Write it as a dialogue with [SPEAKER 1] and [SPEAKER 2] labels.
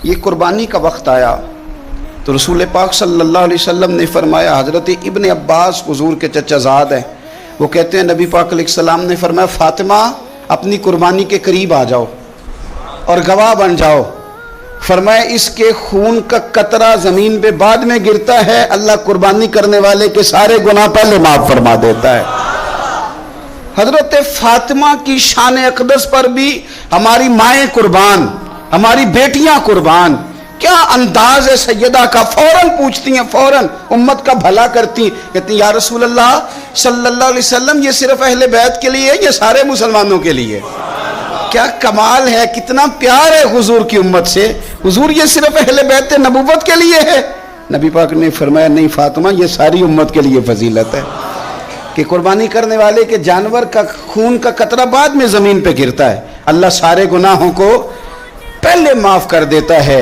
[SPEAKER 1] یہ قربانی کا وقت آیا تو رسول پاک صلی اللہ علیہ وسلم نے فرمایا، حضرت ابن عباس حضور کے چچا زاد ہیں، وہ کہتے ہیں نبی پاک علیہ السلام نے فرمایا فاطمہ اپنی قربانی کے قریب آ جاؤ اور گواہ بن جاؤ۔ فرمایا اس کے خون کا قطرہ زمین پہ بعد میں گرتا ہے، اللہ قربانی کرنے والے کے سارے گناہ پہلے معاف فرما دیتا ہے۔ حضرت فاطمہ کی شان اقدس پر بھی ہماری مائیں قربان، ہماری بیٹیاں قربان، کیا انداز ہے سیدہ کا، فوراً پوچھتی ہیں، فوراً امت کا بھلا کرتی ہیں، کہتی ہیں یا رسول اللہ صلی اللہ علیہ وسلم یہ صرف اہل بیت کے لیے ہے یا سارے مسلمانوں کے لیے؟ کیا کمال ہے، کتنا پیار ہے حضور کی امت سے۔ حضور یہ صرف اہل بیت نبوت کے لیے ہے؟ نبی پاک نے فرمایا نہیں فاطمہ یہ ساری امت کے لیے فضیلت ہے کہ قربانی کرنے والے کے جانور کا خون کا قطرہ بعد میں زمین پہ گرتا ہے، اللہ سارے گناہوں کو پہلے معاف کر دیتا ہے۔